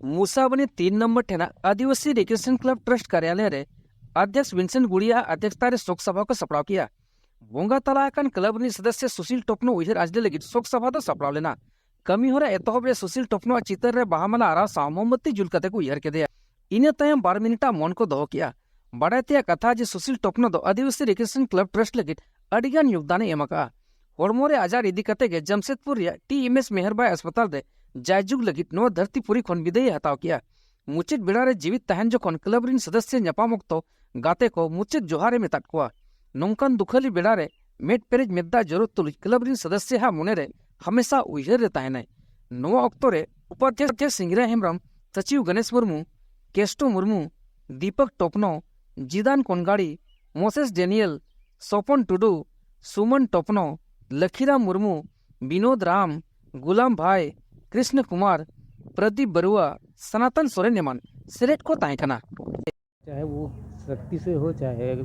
Musabani 3 number ठेना आदिवासी recreation club trust कार्यालय रे अध्यक्ष विंसेंट गुड़िया अध्यक्षता शोक सभा को सपड़ाव किया। बोंगा तलाकान क्लब सदस्य सुशील टोपनो उइहर आजले लगी शोक सभा दो सपड़ाव लेना। कमी होरा एतहब रे सुशील टोपनो चितर रे बाहामाला आरा सामोमती जुल कते को उइहर केदे। इने तायम 12 मिनिटा मन को दोह किया। बाड़ाते कथा जे सुशील टोपनो दो आदिवासी रिक्रिएशन क्लब ट्रस्ट लगी अडिगान योगदान एमका। हड़मोरे आजार इदी कते गे जमशेदपुर टीएमएस मेहरबाई अस्पताल रे जायजुग लगी नो धरतीपुरी खन विदाई हताव किया। मुचित बेड़ा रे जीवित तहन जखन क्लब रिन सदस्य ᱧᱟᱯᱟᱢᱚᱜ ᱛᱚ गाते को मुचित जोहारे मेताद कोआ। नोंकन दुखली बेड़ा रे मेट पेरेज मेदा जरूरत तुलि क्लब रिन सदस्य हा मोने रे हमेशा उइहर रे ताहेनाय। नोआ ऑक्तो रे उपाध्यक्ष सिंगरा हेमब्रम, सचिव गणेश मुर्मू, केस्टो मुर्मू, दीपक टोपनो, जिदान कोनगाड़ी, मोसेस डेनियल, सोपन टुडू, सुमन टोपनो, लखीराम मुर्मू, विनोद राम, गुलाम भाई, कृष्ण कुमार, प्रदीप बरुआ, सनातन सोरेन एमान सिलेक्ट को ताहेकना। चाहे वो शक्ति से हो, चाहे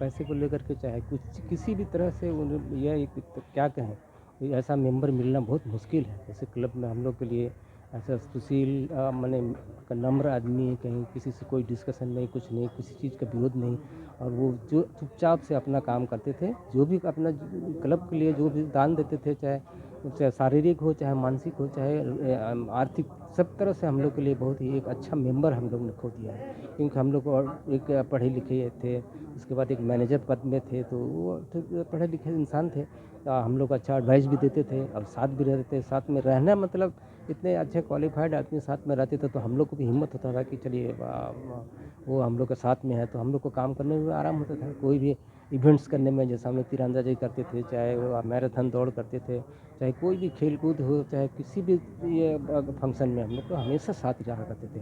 पैसे को लेकर के, चाहे कुछ किसी भी तरह से यह क्या कहें, ऐसा मेंबर मिलना बहुत मुश्किल है। जैसे क्लब में हम लोग के लिए ऐसा सुशील माने नम्र आदमी, कहीं किसी से कोई डिस्कशन नहीं, कुछ नहीं, किसी चीज़ का विरोध नहीं, और वो जो चुपचाप से अपना काम करते थे। जो भी अपना क्लब के लिए जो भी दान देते थे, चाहे शारीरिक हो, चाहे मानसिक हो, चाहे आर्थिक, सब तरह से हम लोग के लिए बहुत ही एक अच्छा मेंबर हम लोग ने खो दिया है। क्योंकि हम लोग एक पढ़े लिखे थे, उसके बाद एक मैनेजर पद में थे, तो वो पढ़े लिखे इंसान थे। हम लोग अच्छा एडवाइस भी देते थे, अब साथ भी रहते थे। साथ में रहना मतलब इतने अच्छे क्वालिफाइड आदमी साथ में रहते थे, तो हम लोग को भी हिम्मत होता था कि चलिए वो हम लोग के साथ में है, तो हम लोग को काम करने में आराम होता था। कोई भी इवेंट्स करने में, जैसे हम लोग तीरंदाजी करते थे, चाहे वो मैराथन दौड़ करते थे, चाहे कोई भी खेल कूद हो, चाहे किसी भी ये फंक्शन में हम लोग को हमेशा साथ जाया करते थे।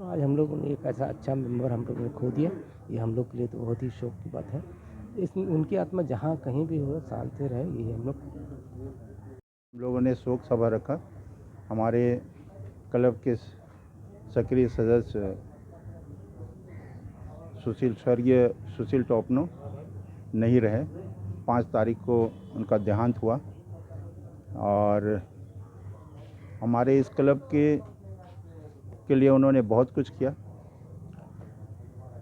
आज हम लोगों ने एक ऐसा अच्छा मेंबर हम लोग ने खो दिया, ये हम लोग के लिए तो बहुत ही शौक की बात है। उनकी आत्मा जहाँ कहीं भी हो शांति रहे, यही हम लोगों ने शोक सभा रखा। हमारे क्लब के सक्रिय सदस्य स्वर्गीय सुशील टोपनो नहीं रहे। 5 तारीख को उनका देहांत हुआ, और हमारे इस क्लब के लिए उन्होंने बहुत कुछ किया,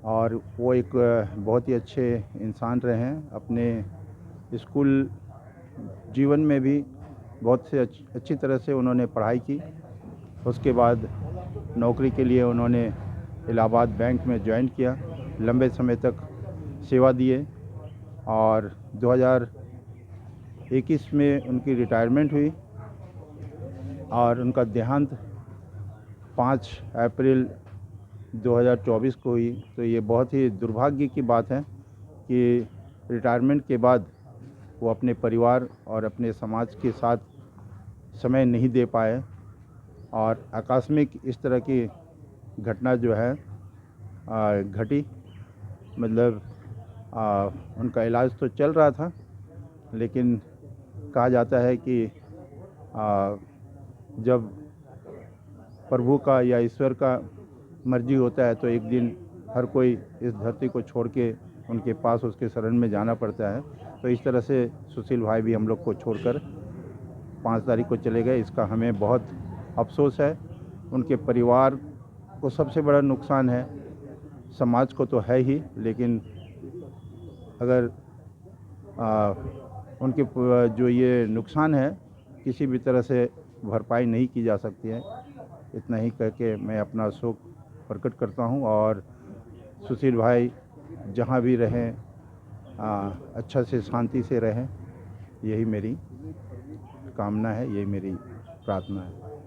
और वो एक बहुत ही अच्छे इंसान रहे हैं। अपने स्कूल जीवन में भी बहुत से अच्छी तरह से उन्होंने पढ़ाई की। उसके बाद नौकरी के लिए उन्होंने इलाहाबाद बैंक में ज्वाइन किया, लंबे समय तक सेवा दिए, और 2021 में उनकी रिटायरमेंट हुई, और उनका देहांत 5 अप्रैल 2024 को हुई। तो ये बहुत ही दुर्भाग्य की बात है कि रिटायरमेंट के बाद वो अपने परिवार और अपने समाज के साथ समय नहीं दे पाए, और आकस्मिक इस तरह की घटना जो है घटी। मतलब उनका इलाज तो चल रहा था, लेकिन कहा जाता है कि जब प्रभु का या ईश्वर का मर्जी होता है, तो एक दिन हर कोई इस धरती को छोड़ के उनके पास, उसके शरण में जाना पड़ता है। तो इस तरह से सुशील भाई भी हम लोग को छोड़कर 5 तारीख को चले गए। इसका हमें बहुत अफसोस है। उनके परिवार को सबसे बड़ा नुकसान है, समाज को तो है ही, लेकिन अगर उनके जो ये नुकसान है किसी भी तरह से भरपाई नहीं की जा सकती है। इतना ही कह के मैं अपना शोक प्रकट करता हूं, और सुशील भाई जहां भी रहें अच्छा से शांति से रहें, यही मेरी कामना है, यही मेरी प्रार्थना है।